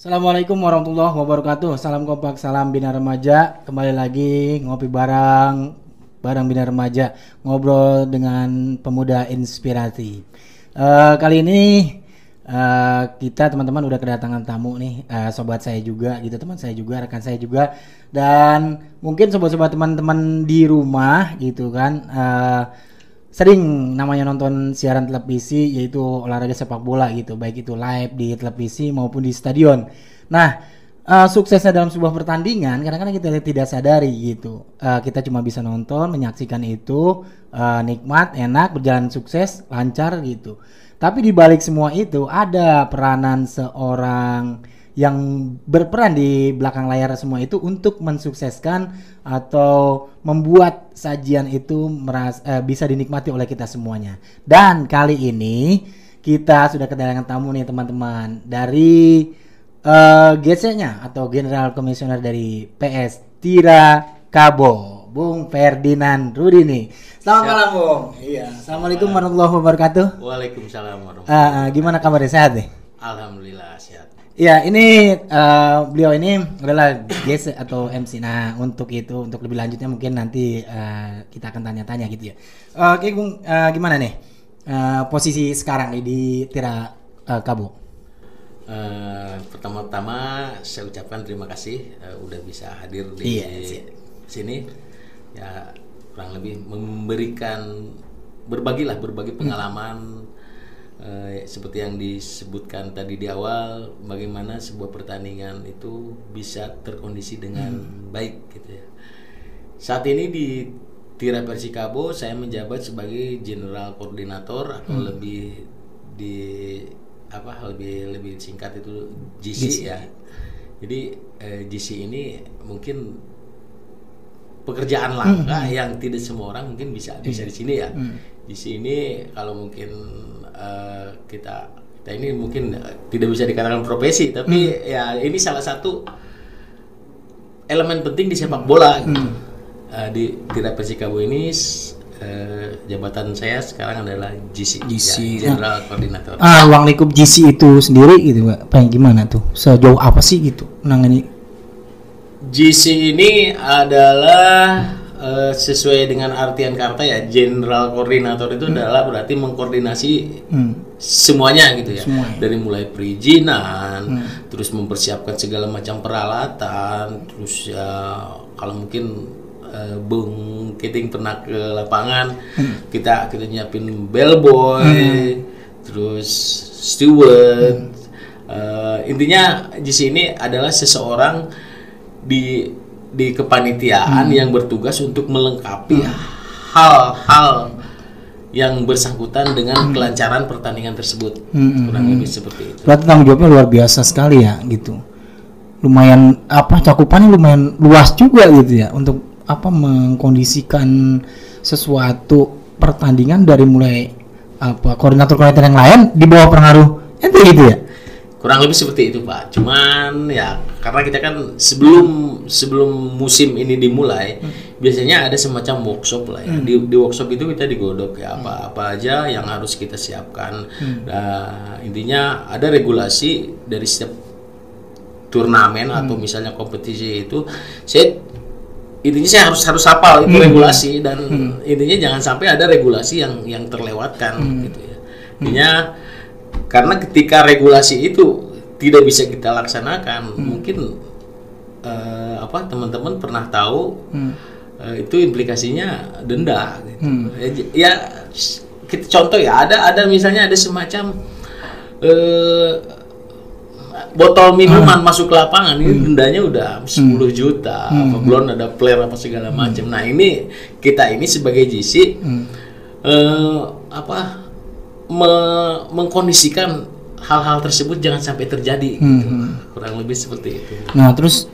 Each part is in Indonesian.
Assalamualaikum warahmatullahi wabarakatuh. Salam kompak, salam Bina Remaja. Kembali lagi ngopi bareng Bina Remaja, ngobrol dengan pemuda inspirasi. Kali ini kita teman-teman udah kedatangan tamu nih, sobat saya juga gitu, teman saya juga, rekan saya juga, dan mungkin sobat-sobat teman-teman di rumah gitu kan. Sering namanya nonton siaran televisi yaitu olahraga sepak bola gitu, baik itu live di televisi maupun di stadion. Nah, suksesnya dalam sebuah pertandingan kadang-kadang kita tidak sadari gitu. Kita cuma bisa nonton, menyaksikan itu, nikmat, enak, berjalan sukses, lancar gitu. Tapi di balik semua itu ada peranan seorang yang berperan di belakang layar semua itu untuk mensukseskan atau membuat sajian itu bisa dinikmati oleh kita semuanya. Dan kali ini kita sudah kedatangan tamu nih teman-teman dari GC-nya atau General Komisioner dari PS Tirakabo, Bung Ferdinand Rudini. Selamat malam, Bung. Iya. Assalamualaikum warahmatullahi wabarakatuh. Waalaikumsalam warahmatullahi wabarakatuh. Gimana kabarnya, sehat deh? Alhamdulillah sehat. Ya, ini beliau ini adalah guest atau MC. Nah, untuk lebih lanjutnya mungkin nanti kita akan tanya-tanya gitu ya. Oke, Bung, gimana nih posisi sekarang nih di Tirakabo? Pertama-tama saya ucapkan terima kasih udah bisa hadir di sini. Ya, kurang lebih berbagi pengalaman. Seperti yang disebutkan tadi di awal, bagaimana sebuah pertandingan itu bisa terkondisi dengan baik gitu ya. Saat ini di Tira Persikabo saya menjabat sebagai General Koordinator atau lebih singkat itu GC ya. Jadi GC ini mungkin pekerjaan langka yang tidak semua orang mungkin bisa di sini ya. Di sini kalau mungkin kita ini mungkin tidak bisa dikatakan profesi, tapi ya ini salah satu elemen penting di sepak bola. Di Tira Persikabo ini jabatan saya sekarang adalah GC. Ya, General Koordinator. Ruang lingkup GC itu sendiri gitu, Pak. Gimana tuh? Sejauh apa sih gitu menangani? GC ini adalah sesuai dengan artian kata ya, General Koordinator itu adalah berarti mengkoordinasi semuanya gitu ya. Dari mulai perizinan, terus mempersiapkan segala macam peralatan, terus ya kalau mungkin Bung Kiting pernah ke lapangan, kita nyiapin bellboy, terus steward. Intinya GC ini adalah seseorang di kepanitiaan yang bertugas untuk melengkapi hal-hal yang bersangkutan dengan kelancaran pertandingan tersebut. Kurang lebih seperti itu. Berarti tanggung jawabnya luar biasa sekali ya gitu. Lumayan cakupannya lumayan luas juga gitu ya untuk mengkondisikan sesuatu pertandingan dari mulai koordinator yang lain di bawah pengaruh ente gitu ya. Kurang lebih seperti itu, Pak. Cuman ya karena kita kan sebelum musim ini dimulai, biasanya ada semacam workshop lah ya. Di workshop itu kita digodok ya apa aja yang harus kita siapkan. Nah, intinya ada regulasi dari setiap turnamen atau misalnya kompetisi itu. Intinya saya harus hafal itu regulasi dan intinya jangan sampai ada regulasi yang terlewatkan gitu ya. Intinya karena ketika regulasi itu tidak bisa kita laksanakan, mungkin teman-teman pernah tahu itu implikasinya denda gitu. Ya kita contoh ya, ada misalnya ada semacam botol minuman masuk ke lapangan, ini dendanya udah 10 juta, belum ada player apa segala macam. Nah, ini kita ini sebagai GC mengkondisikan hal-hal tersebut jangan sampai terjadi gitu. Kurang lebih seperti itu. Nah, terus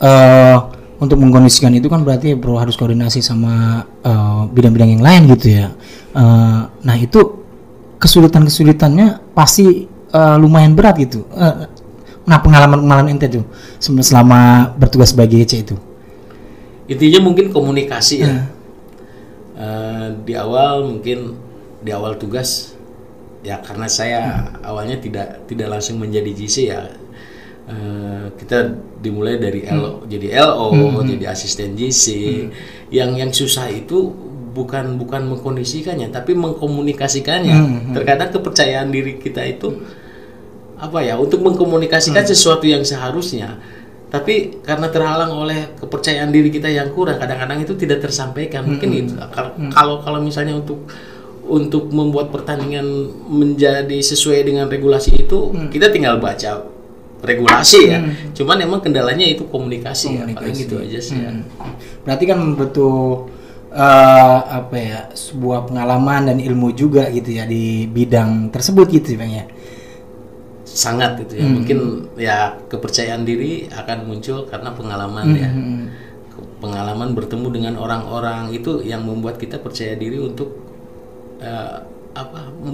untuk mengkondisikan itu kan berarti harus koordinasi sama bidang-bidang yang lain gitu ya. Nah, itu kesulitannya pasti lumayan berat gitu. Nah, pengalaman ente tuh selama bertugas sebagai GC itu. Intinya mungkin komunikasi ya. Di awal tugas ya, karena saya awalnya tidak langsung menjadi GC ya, kita dimulai dari LO, jadi LO, jadi asisten GC. Yang susah itu bukan mengkondisikannya, tapi mengkomunikasikannya. Terkadang kepercayaan diri kita itu untuk mengkomunikasikan sesuatu yang seharusnya, tapi karena terhalang oleh kepercayaan diri kita yang kurang, kadang-kadang itu tidak tersampaikan. Mungkin itu kalau misalnya untuk membuat pertandingan menjadi sesuai dengan regulasi itu, kita tinggal baca regulasi ya. Cuman emang kendalanya itu komunikasi. Ya, paling gitu aja sih. Berarti kan butuh sebuah pengalaman dan ilmu juga gitu ya di bidang tersebut gitu Bang ya. Sangat gitu ya. Mungkin ya kepercayaan diri akan muncul karena pengalaman ya. Pengalaman bertemu dengan orang-orang itu yang membuat kita percaya diri untuk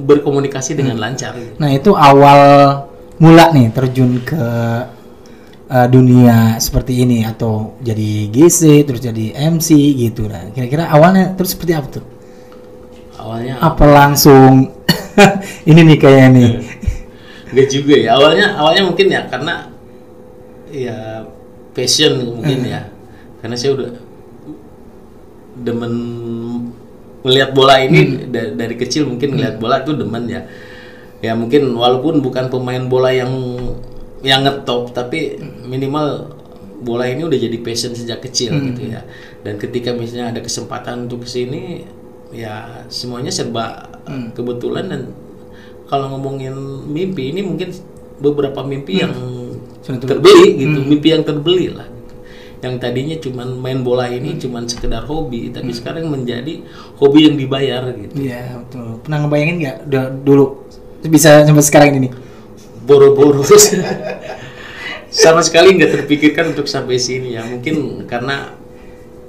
berkomunikasi dengan lancar. Gitu. Nah, itu awal mula nih terjun ke dunia seperti ini, atau jadi GC terus jadi MC gitu. Nah, kira-kira awalnya terus seperti apa tuh? Awalnya apa langsung ini nih kayaknya nih. Enggak juga ya. Awalnya mungkin ya karena ya passion mungkin ya. Karena saya udah demen melihat bola ini dari kecil, mungkin melihat bola itu demen ya. Ya mungkin walaupun bukan pemain bola yang ngetop, tapi minimal bola ini udah jadi passion sejak kecil gitu ya. Dan ketika misalnya ada kesempatan untuk kesini, ya semuanya serba kebetulan. Dan kalau ngomongin mimpi, ini mungkin beberapa mimpi yang terbeli gitu, mimpi yang terbeli lah. Gitu. Yang tadinya cuman main bola ini cuman sekedar hobi, tapi sekarang menjadi hobi yang dibayar gitu. Iya betul. Pernah ngebayangin nggak dulu bisa sampai sekarang ini? Boro-boro. Sama sekali nggak terpikirkan untuk sampai sini ya. Mungkin karena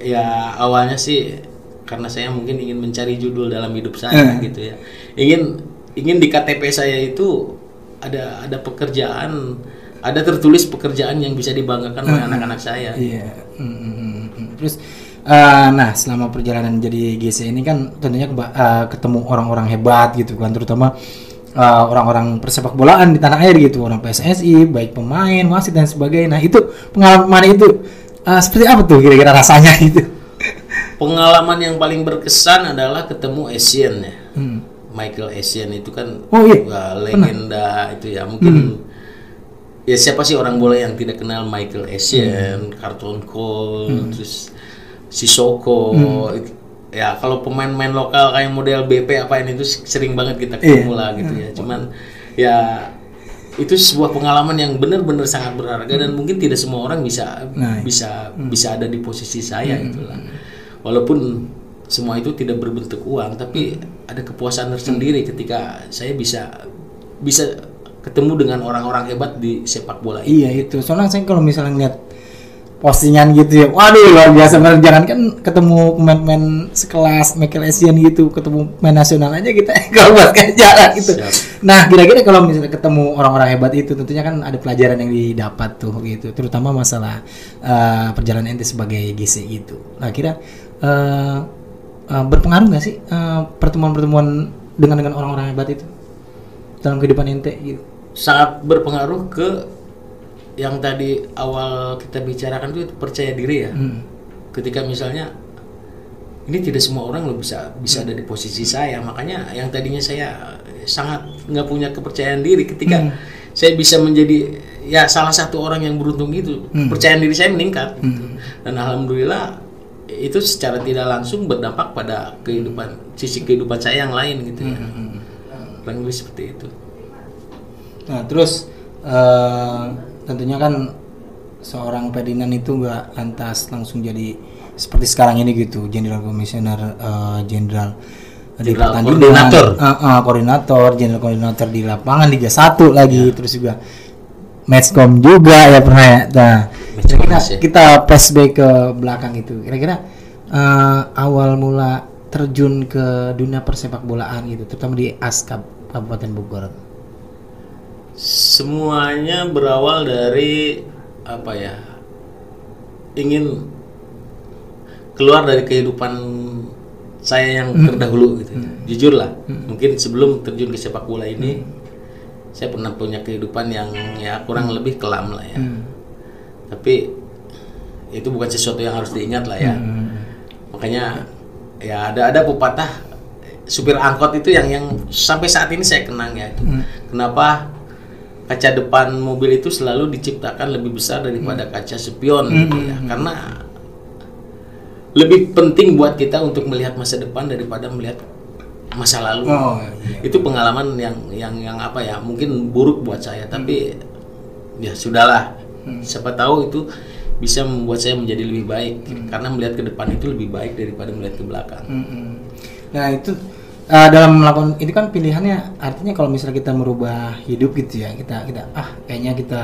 ya awalnya sih karena saya mungkin ingin mencari judul dalam hidup saya gitu ya. Ingin di KTP saya itu ada pekerjaan, ada tertulis pekerjaan yang bisa dibanggakan oleh anak-anak saya. Iya. Terus nah selama perjalanan jadi GC ini kan tentunya ketemu orang-orang hebat gitu kan, terutama orang-orang persepak bolaan di tanah air gitu, orang PSSI, baik pemain, wasit dan sebagainya. Nah itu pengalaman itu seperti apa tuh kira-kira rasanya gitu? Pengalaman yang paling berkesan adalah ketemu Essien ya. Michael Essien itu kan legenda itu ya. Mungkin ya siapa sih orang bola yang tidak kenal Michael Essien, Carlton Cole, terus Sissoko. Ya kalau pemain-pemain lokal kayak model BP itu sering banget kita ketemu lah gitu ya. Cuman ya itu sebuah pengalaman yang benar-benar sangat berharga, dan mungkin tidak semua orang bisa ada di posisi saya itulah. Walaupun semua itu tidak berbentuk uang, tapi ada kepuasan tersendiri ketika saya bisa ketemu dengan orang-orang hebat di sepak bola ini. Iya itu. Soalnya saya kalau misalnya ngeliat postingan gitu ya, waduh luar biasa banget. Jangan kan ketemu pemain-pemain sekelas Michael Essien gitu, ketemu pemain nasional aja kita kalau buat jalan gitu. Siap. Nah kira-kira kalau misalnya ketemu orang-orang hebat itu, tentunya kan ada pelajaran yang didapat tuh gitu, terutama masalah perjalanan ente sebagai GC gitu. Nah kira berpengaruh nggak sih pertemuan-pertemuan dengan orang-orang hebat itu dalam kehidupan ente gitu? Sangat berpengaruh ke yang tadi awal kita bicarakan itu percaya diri ya. Ketika misalnya ini tidak semua orang lo bisa ada di posisi saya, makanya yang tadinya saya sangat nggak punya kepercayaan diri, ketika saya bisa menjadi ya salah satu orang yang beruntung itu, kepercayaan diri saya meningkat gitu. Dan alhamdulillah itu secara tidak langsung berdampak pada sisi kehidupan saya yang lain gitu ya. Kurang lebih seperti itu. Nah terus tentunya kan seorang Ferdinand itu nggak lantas langsung jadi seperti sekarang ini gitu, General Commissioner, General di pertandingan, koordinator di lapangan Liga 1 lagi, terus juga Matchcom juga ya pernah ya. Nah kita flashback ke belakang itu, kira-kira awal mula terjun ke dunia persepak bolaan gitu, terutama di ASKAP Kabupaten Bogor. Semuanya berawal dari ingin keluar dari kehidupan saya yang terdahulu gitu. Jujur lah, mungkin sebelum terjun ke sepak bola ini saya pernah punya kehidupan yang ya kurang lebih kelam lah ya. Tapi itu bukan sesuatu yang harus diingat lah ya. Makanya ya ada pepatah supir angkot itu yang sampai saat ini saya kenang ya itu. Kenapa kaca depan mobil itu selalu diciptakan lebih besar daripada kaca spion gitu ya. Karena lebih penting buat kita untuk melihat masa depan daripada melihat masa lalu. Itu pengalaman yang apa ya, mungkin buruk buat saya, tapi ya sudahlah. Siapa tahu itu bisa membuat saya menjadi lebih baik karena melihat ke depan itu lebih baik daripada melihat ke belakang. Nah itu dalam melakukan ini kan pilihannya, artinya kalau misalnya kita merubah hidup gitu ya, kita kayaknya kita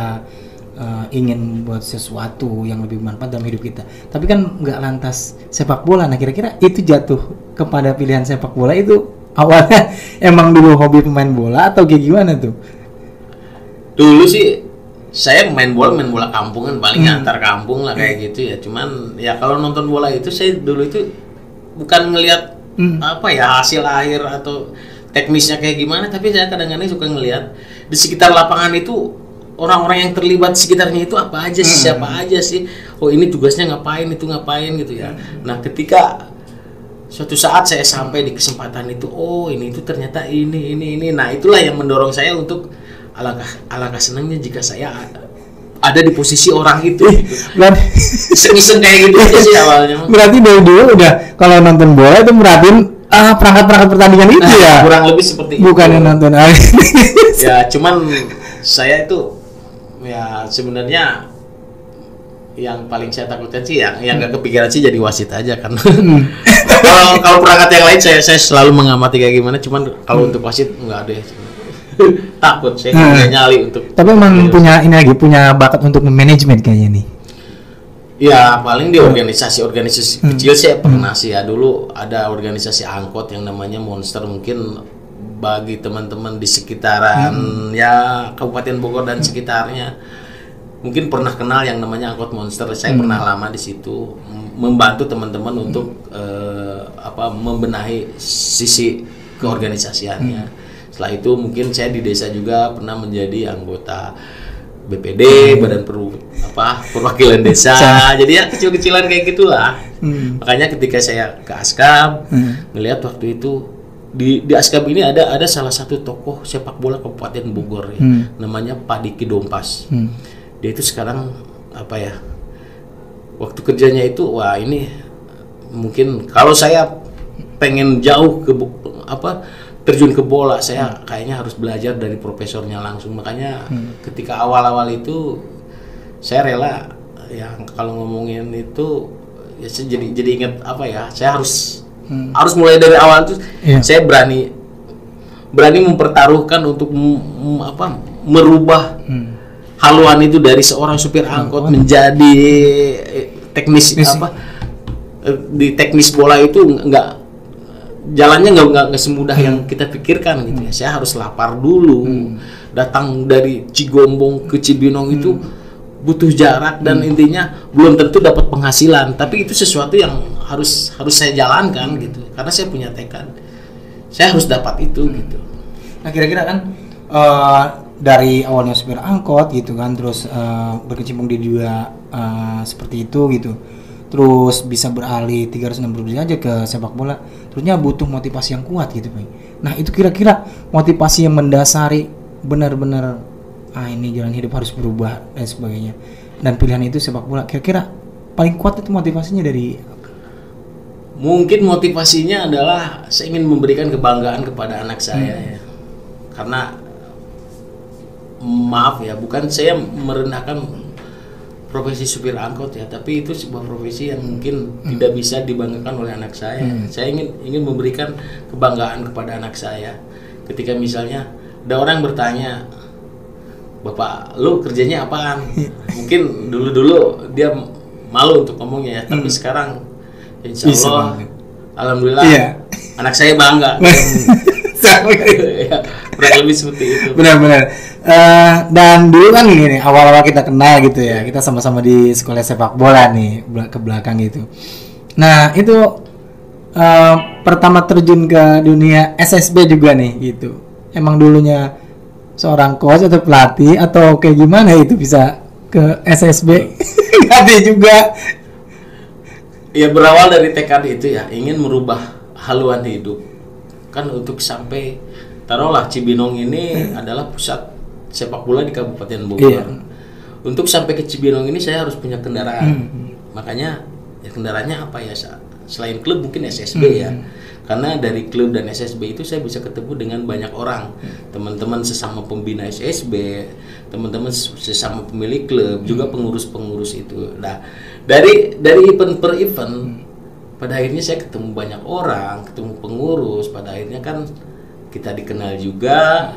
ingin buat sesuatu yang lebih bermanfaat dalam hidup kita, tapi kan nggak lantas sepak bola. Nah kira-kira itu jatuh kepada pilihan sepak bola itu awalnya emang dulu hobi pemain bola atau kayak gimana tuh? Dulu sih saya main bola kampungan, paling antar kampung lah kayak gitu ya. Cuman ya kalau nonton bola itu saya dulu itu bukan ngelihat apa ya hasil akhir atau teknisnya kayak gimana, tapi saya kadang-kadang suka ngelihat di sekitar lapangan itu orang-orang yang terlibat di sekitarnya itu apa aja sih, siapa aja sih. Oh ini tugasnya ngapain, itu ngapain gitu ya. Nah ketika suatu saat saya sampai di kesempatan itu, oh ini itu ternyata ini. Nah itulah yang mendorong saya untuk alangkah senangnya jika saya ada di posisi orang itu. Iseng-iseng kayak gitu aja sih awalnya. Berarti dari dulu udah kalau nonton bola itu merhatiin perangkat-perangkat pertandingan itu ya. Kurang lebih seperti bukan itu. Yang nonton. Ya cuman saya itu ya sebenarnya yang paling saya takutkan sih yang nggak kepikiran sih jadi wasit aja kan. Kalau perangkat yang lain saya selalu mengamati kayak gimana. Cuman kalau untuk wasit nggak ada. Takut saya punya nyali untuk. Tapi emang punya bakat untuk manajemen kayaknya nih. Ya paling di organisasi kecil saya pernah sih ya. Dulu ada organisasi angkot yang namanya Monster, mungkin bagi teman-teman di sekitaran ya Kabupaten Bogor dan sekitarnya mungkin pernah kenal yang namanya angkot Monster. Saya pernah lama di situ membantu teman-teman untuk membenahi sisi keorganisasiannya. Setelah itu mungkin saya di desa juga pernah menjadi anggota BPD, Badan Perwakilan Desa. Jadi ya kecil-kecilan kayak gitulah. Makanya ketika saya ke Askab, ngelihat waktu itu di Askab ini ada salah satu tokoh sepak bola Kabupaten Bogor ya, namanya Pak Diki Dompas. Dia itu sekarang waktu kerjanya itu wah ini mungkin kalau saya pengen jauh ke terjun ke bola, saya kayaknya harus belajar dari profesornya langsung. Makanya ketika awal-awal itu saya rela ya, kalau ngomongin itu ya saya jadi ingat saya harus mulai dari awal itu. Saya berani mempertaruhkan untuk merubah haluan itu dari seorang supir angkot menjadi teknis di teknis bola itu jalannya nggak semudah yang kita pikirkan gitu ya. Saya harus lapar dulu, datang dari Cigombong ke Cibinong itu butuh jarak dan intinya belum tentu dapat penghasilan, tapi itu sesuatu yang harus saya jalankan gitu, karena saya punya tekad, saya harus dapat itu gitu. Nah kira-kira kan dari awalnya supir angkot gitu kan, terus berkecimpung di dua seperti itu gitu. Terus bisa beralih 360 derajat aja ke sepak bola, terusnya butuh motivasi yang kuat gitu Pak. Nah itu kira-kira motivasi yang mendasari benar-benar ini jalan hidup harus berubah dan sebagainya, dan pilihan itu sepak bola, kira-kira paling kuat itu motivasinya dari? Mungkin motivasinya adalah saya ingin memberikan kebanggaan kepada anak saya ya. Karena maaf ya, bukan saya merendahkan profesi supir angkot ya, tapi itu sebuah profesi yang mungkin tidak bisa dibanggakan oleh anak saya. Saya ingin memberikan kebanggaan kepada anak saya. Ketika misalnya ada orang bertanya, "Bapak, lu kerjanya apaan?" Mungkin dulu dia malu untuk ngomongnya ya, tapi sekarang insya Allah, alhamdulillah, anak saya bangga. Ya, kurang lebih seperti itu. Benar-benar. Dan dulu kan gini, awal-awal kita kenal gitu ya, kita sama-sama di sekolah sepak bola nih ke belakang gitu. Nah itu pertama terjun ke dunia SSB juga nih gitu. Emang dulunya seorang coach atau pelatih atau kayak gimana itu bisa ke SSB? Nggak ada juga. Ya berawal dari tekad itu ya, ingin merubah haluan hidup. Kan untuk sampai, taruhlah Cibinong ini adalah pusat sepak bola di Kabupaten Bogor. Iya. Untuk sampai ke Cibinong ini saya harus punya kendaraan. Makanya ya kendaraannya apa ya? Selain klub mungkin SSB ya. Karena dari klub dan SSB itu saya bisa ketemu dengan banyak orang, teman-teman sesama pembina SSB, teman-teman sesama pemilik klub, juga pengurus-pengurus itu. Nah, dari event per event, pada akhirnya saya ketemu banyak orang, ketemu pengurus, pada akhirnya kan kita dikenal juga,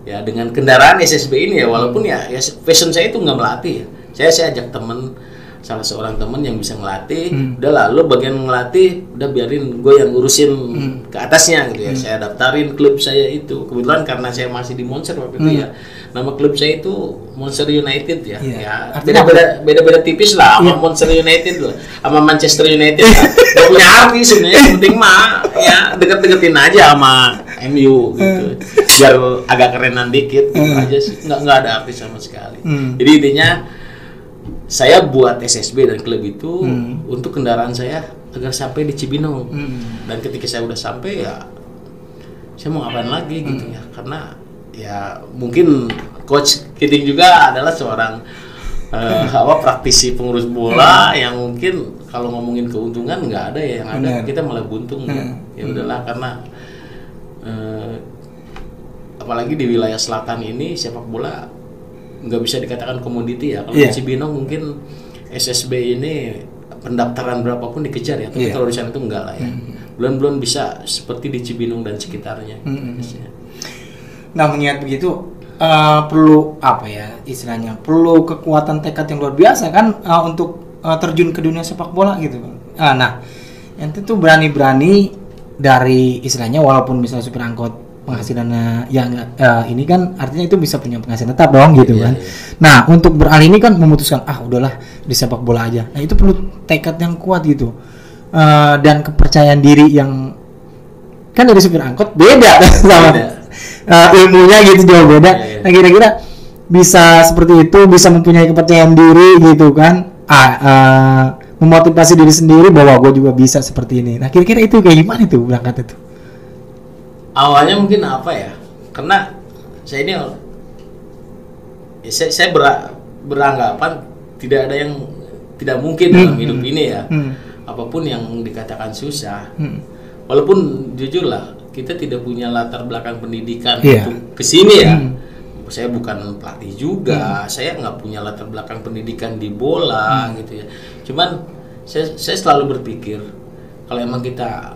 ya dengan kendaraan SSB ini ya, walaupun ya passion saya itu nggak melatih. Saya ajak teman, salah seorang teman yang bisa ngelatih, udah lah lo bagian ngelatih, udah biarin gue yang ngurusin ke atasnya gitu ya. Saya daftarin klub saya itu, kebetulan karena saya masih di Monster waktu itu ya, nama klub saya itu Monster United ya. Ya beda-beda tipis lah sama Monster United lah, sama Manchester United lah. Gak punya arti sebenarnya, yang penting mah ya deket-deketin aja sama MU gitu, biar agak kerenan dikit gitu aja sih, nggak ada arti sama sekali. Jadi intinya saya buat SSB dan klub itu untuk kendaraan saya agar sampai di Cibinong. Dan ketika saya udah sampai ya saya mau ngapain lagi gitu ya, karena ya mungkin Coach Kiting juga adalah seorang praktisi pengurus bola yang mungkin kalau ngomongin keuntungan nggak ada ya, yang ada kita malah buntung ya. Ya udahlah, karena apalagi di wilayah selatan ini sepak bola nggak bisa dikatakan komoditi ya. Kalau di Cibinong mungkin SSB ini pendaftaran berapapun dikejar ya, tapi kalau di sana itu enggak lah ya. Belum bisa seperti di Cibinong dan sekitarnya. Nah, mengingat begitu perlu apa ya istilahnya, perlu kekuatan tekad yang luar biasa kan untuk terjun ke dunia sepak bola gitu. Nah, yang itu berani-berani dari istilahnya, walaupun misalnya supir angkot penghasilannya yang ini kan artinya itu bisa punya penghasilan tetap dong gitu kan. Nah, untuk beralih ini kan memutuskan udahlah di sepak bola aja. Nah, itu perlu tekad yang kuat gitu, dan kepercayaan diri yang kan dari supir angkot beda sama ilmunya gitu, jauh beda. Nah, kira-kira bisa seperti itu, bisa mempunyai kepercayaan diri gitu kan, memotivasi diri sendiri bahwa gue juga bisa seperti ini. Nah, kira-kira itu kayak gimana tuh berangkat itu? Awalnya mungkin apa ya, karena saya ini saya beranggapan tidak ada yang tidak mungkin dalam hidup ini ya. Apapun yang dikatakan susah, walaupun jujur lah kita tidak punya latar belakang pendidikan untuk kesini ya. Saya bukan pelatih juga, saya nggak punya latar belakang pendidikan di bola gitu ya. Cuman saya selalu berpikir kalau emang kita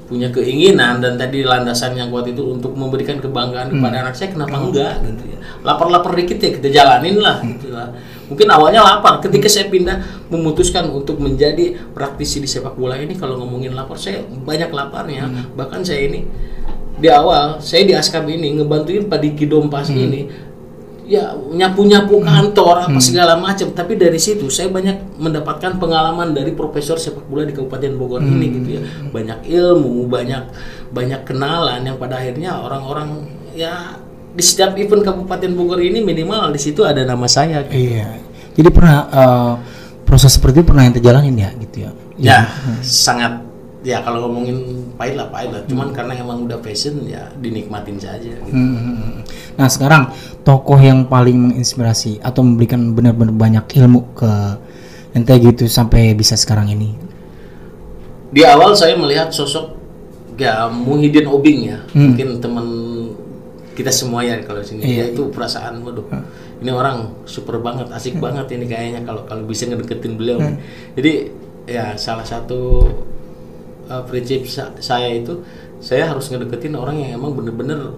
punya keinginan dan tadi landasan yang kuat itu untuk memberikan kebanggaan kepada anak saya, kenapa enggak gitu ya. Lapar-lapar dikit ya kita jalanin lah gitu lah. Mungkin awalnya lapar, ketika saya pindah memutuskan untuk menjadi praktisi di sepak bola ini, kalau ngomongin lapar saya banyak laparnya. Bahkan saya ini di awal saya di Askab ini ngebantuin Pak Diki Dompas ini ya nyapu-nyapu kantor apa segala macam, tapi dari situ saya banyak mendapatkan pengalaman dari profesor sepak bola di Kabupaten Bogor ini gitu ya. Banyak ilmu, banyak kenalan yang pada akhirnya orang-orang ya di setiap event Kabupaten Bogor ini minimal di situ ada nama saya gitu. Iya. Jadi pernah proses seperti itu pernah yang terjalanin ya gitu ya. Ya, sangat ya, kalau ngomongin pahit lah. Cuman karena emang udah passion ya dinikmatin saja gitu. Nah, sekarang tokoh yang paling menginspirasi atau memberikan benar-benar banyak ilmu ke ente gitu sampai bisa sekarang ini. Di awal saya melihat sosok ya Muhyiddin Obing ya. Mungkin teman kita semua ya kalau sini. Dia itu perasaan waduh. Ini orang super banget, asik banget ini kayaknya kalau bisa ngedeketin beliau. Jadi ya salah satu prinsip saya itu, saya harus ngedeketin orang yang emang bener-bener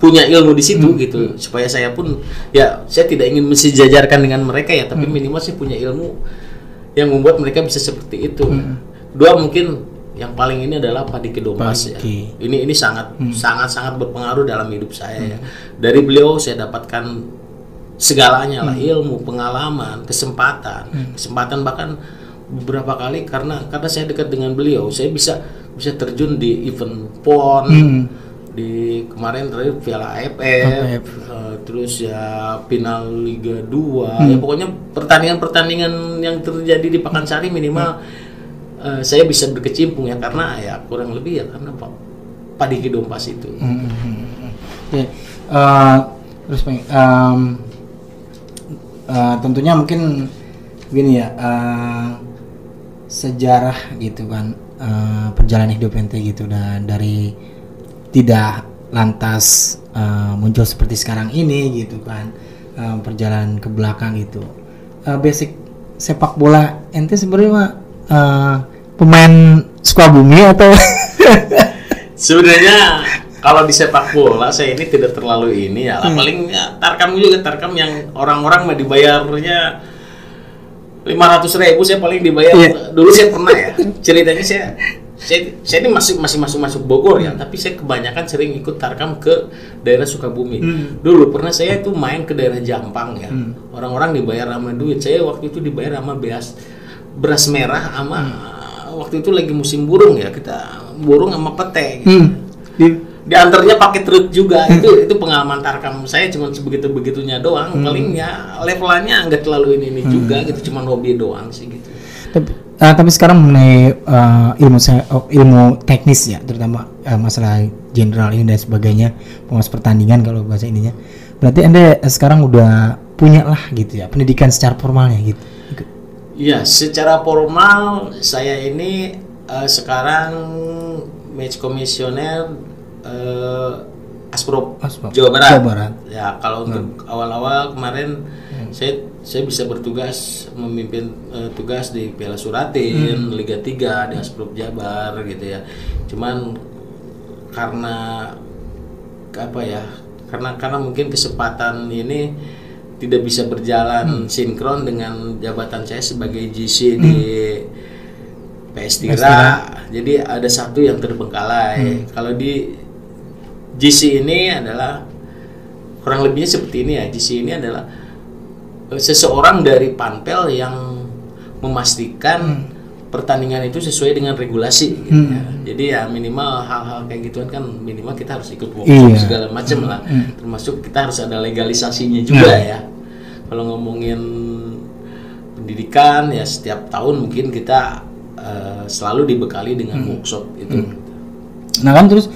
punya ilmu di situ gitu, supaya saya pun ya saya tidak ingin mensejajarkan dengan mereka ya, tapi minimal saya punya ilmu yang membuat mereka bisa seperti itu. Dua mungkin yang paling ini adalah Pak Diki Dompas ya. Ini sangat berpengaruh dalam hidup saya ya. Dari beliau saya dapatkan segalanya lah, ilmu, pengalaman, kesempatan bahkan beberapa kali karena saya dekat dengan beliau, saya bisa terjun di event PON, di kemarin terakhir Piala AFF, terus ya final Liga 2, ya pokoknya pertandingan-pertandingan yang terjadi di Pakansari minimal saya bisa berkecimpung ya, karena ya kurang lebih ya karena Pak Diki Dompas itu. Oke. Terus tentunya mungkin gini ya, sejarah gitu kan, perjalanan hidup ente gitu, dan dari tidak lantas muncul seperti sekarang ini gitu kan, perjalanan ke belakang gitu. Basic sepak bola ente sebenarnya pemain Sukabumi atau? Sebenarnya kalau di sepak bola saya ini tidak terlalu ini ya, paling ya, Tarkam yang orang-orang mah dibayarnya 500.000, saya paling dibayar. Dulu saya pernah ya, ceritanya saya ini masih masuk Bogor ya, tapi saya kebanyakan sering ikut Tarkam ke daerah Sukabumi. Dulu pernah saya itu main ke daerah Jampang ya, orang-orang dibayar sama duit, saya waktu itu dibayar sama beras merah sama waktu itu lagi musim burung ya, kita burung sama pete gitu. Diantarnya pakai truk juga. Itu pengalaman Tarkam saya cuma sebegitu-begitunya doang. Paling ya levelnya nggak terlalu ini juga gitu, cuma hobi doang sih gitu. Tapi sekarang mengenai ilmu teknis ya, terutama masalah general ini dan sebagainya, pengawas pertandingan kalau bahasa ininya, berarti Anda sekarang udah punya lah gitu ya pendidikan secara formalnya gitu. Iya, secara formal saya ini sekarang match komisioner Asprop Jawa Barat. Ya, kalau untuk awal-awal kemarin saya bisa bertugas memimpin tugas di Piala Suratin Liga 3 di Asprop Jabar gitu ya. Cuman karena apa ya? Karena mungkin kesempatan ini tidak bisa berjalan sinkron dengan jabatan saya sebagai GC di PS Tira. Jadi ada satu yang terbengkalai. Kalau di GC ini adalah kurang lebihnya seperti ini ya. GC ini adalah seseorang dari panpel yang memastikan pertandingan itu sesuai dengan regulasi gitu ya. Jadi ya minimal hal-hal kayak gituan kan minimal kita harus ikut workshop segala macam lah. Termasuk kita harus ada legalisasinya juga ya. Kalau ngomongin pendidikan ya setiap tahun mungkin kita selalu dibekali dengan workshop itu. Nah kan terus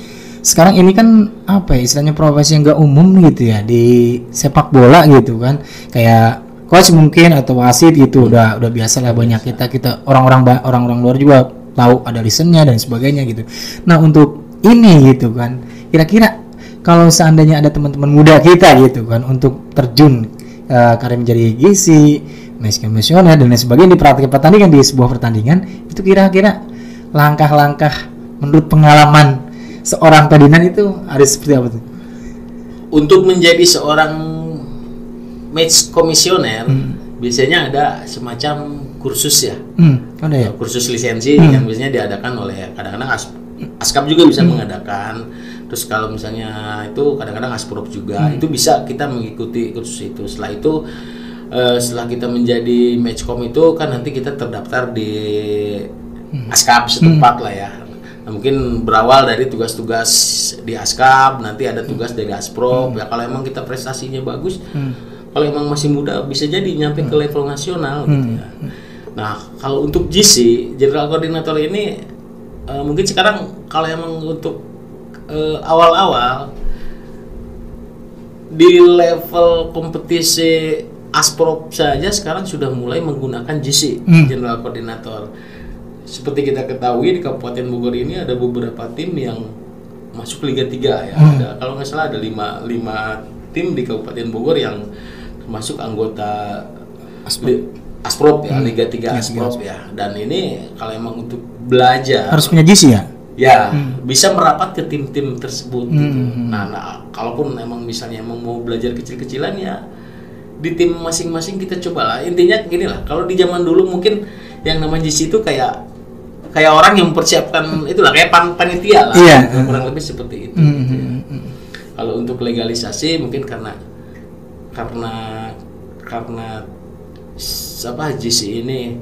sekarang ini kan apa ya istilahnya profesi yang nggak umum gitu ya di sepak bola gitu kan, kayak coach mungkin atau wasit gitu udah biasa lah, banyak kita orang-orang luar juga tahu ada lisennya dan sebagainya gitu. Nah untuk ini gitu kan, kira-kira kalau seandainya ada teman-teman muda kita gitu kan untuk terjun karir menjadi gizi, match komisioner dan lain sebagainya di praktik pertandingan, di sebuah pertandingan, itu kira-kira langkah-langkah menurut pengalaman seorang Ferdinand itu harus seperti apa tuh? Untuk menjadi seorang match komisioner biasanya ada semacam kursus ya. Ada ya? Kursus lisensi yang biasanya diadakan oleh kadang-kadang Askap juga bisa mengadakan. Terus kalau misalnya itu kadang-kadang Asprop juga, itu bisa kita mengikuti kursus itu. Setelah kita menjadi matchcom itu kan nanti kita terdaftar di Askap setempat lah ya. Nah, mungkin berawal dari tugas-tugas di Askap, nanti ada tugas dari Asprop. Ya kalau emang kita prestasinya bagus, kalau emang masih muda bisa jadi nyampe ke level nasional gitu ya. Nah, kalau untuk GC, General Coordinator ini mungkin sekarang kalau emang untuk awal-awal di level kompetisi Asprop saja sekarang sudah mulai menggunakan GC, General Coordinator. Seperti kita ketahui di Kabupaten Bogor ini ada beberapa tim yang masuk Liga 3 ya. Kalau nggak salah ada 5 tim di Kabupaten Bogor yang termasuk anggota Asprop ya, Liga 3 Asprop ya. Dan ini kalau emang untuk belajar harus punya GC ya? Ya, bisa merapat ke tim-tim tersebut gitu. Nah, kalaupun emang misalnya mau belajar kecil-kecilan ya di tim masing-masing kita cobalah. Intinya gini lah, kalau di zaman dulu mungkin yang namanya GC itu kayak orang yang mempersiapkan itulah, kayak panitia lah. Kurang lebih seperti itu gitu ya. Kalau untuk legalisasi mungkin karena GC ini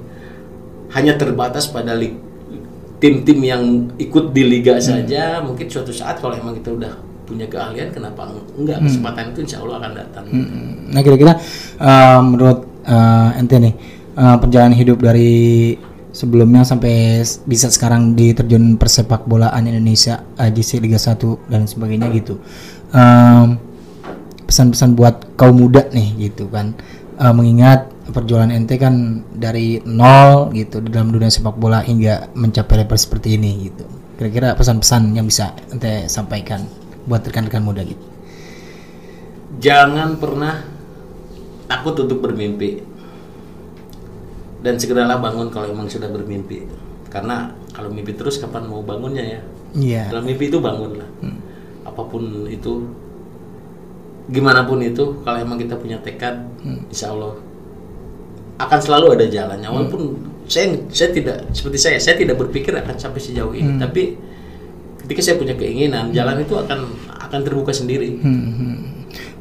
hanya terbatas pada tim-tim yang ikut di liga saja, mungkin suatu saat kalau emang kita udah punya keahlian, kenapa enggak, kesempatan itu insya Allah akan datang. Nah kira-kira menurut ente nih, perjalanan hidup dari sebelumnya sampai bisa sekarang di terjun persepak bolaan Indonesia, AJC Liga 1 dan sebagainya gitu, pesan-pesan buat kaum muda nih gitu kan, mengingat perjuangan ente kan dari nol gitu di dalam dunia sepak bola hingga mencapai level seperti ini gitu. Kira-kira pesan-pesan yang bisa ente sampaikan buat rekan-rekan muda gitu. Jangan pernah takut untuk bermimpi, dan segeralah bangun kalau emang sudah bermimpi. Karena kalau mimpi terus kapan mau bangunnya ya? Iya. Dalam mimpi itu bangunlah. Apapun itu, gimana pun itu, kalau emang kita punya tekad, insya Allah akan selalu ada jalannya. Walaupun saya tidak seperti saya tidak berpikir akan sampai sejauh ini. Tapi ketika saya punya keinginan, jalan itu akan terbuka sendiri.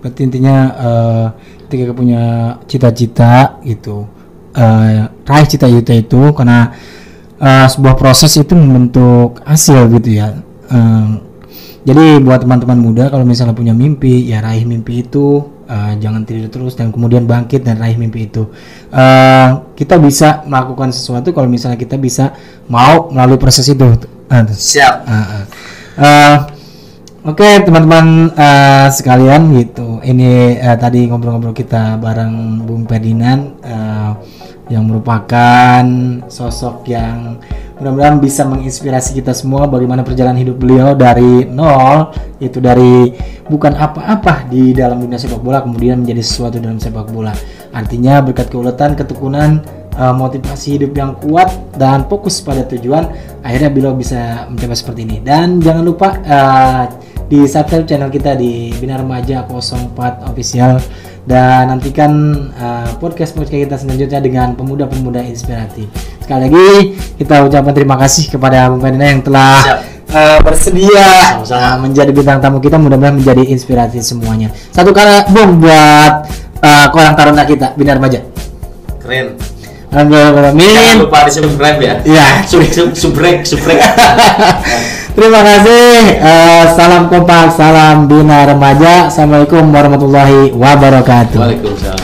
Berarti intinya ketika punya cita-cita gitu, raih cita-cita itu, karena sebuah proses itu membentuk hasil gitu ya. Jadi buat teman-teman muda, kalau misalnya punya mimpi, ya raih mimpi itu, jangan tidur terus dan kemudian bangkit dan raih mimpi itu. Kita bisa melakukan sesuatu kalau misalnya kita bisa mau melalui proses itu. Siap. Oke, teman-teman sekalian gitu. Ini tadi ngobrol-ngobrol kita bareng Bung Ferdinand, yang merupakan sosok yang mudah-mudahan bisa menginspirasi kita semua bagaimana perjalanan hidup beliau dari nol, yaitu dari bukan apa-apa di dalam dunia sepak bola kemudian menjadi sesuatu dalam sepak bola. Artinya berkat keuletan, ketekunan, motivasi hidup yang kuat dan fokus pada tujuan, akhirnya beliau bisa mencapai seperti ini. Dan jangan lupa di subscribe channel kita di Bina Remaja 04 Official, dan nantikan podcast kita selanjutnya dengan pemuda-pemuda inspiratif. Sekali lagi kita ucapkan terima kasih kepada Bung Ferdinand yang telah bersedia menjadi bintang tamu kita. Mudah-mudahan menjadi inspirasi semuanya. Satu kali Bung buat Karang Taruna kita Bina Remaja. Keren. Amin. Jangan lupa di subscribe ya. Iya. Subrek. Terima kasih. Salam kompak, salam Bina Remaja. Assalamualaikum warahmatullahi wabarakatuh. Waalaikumsalam.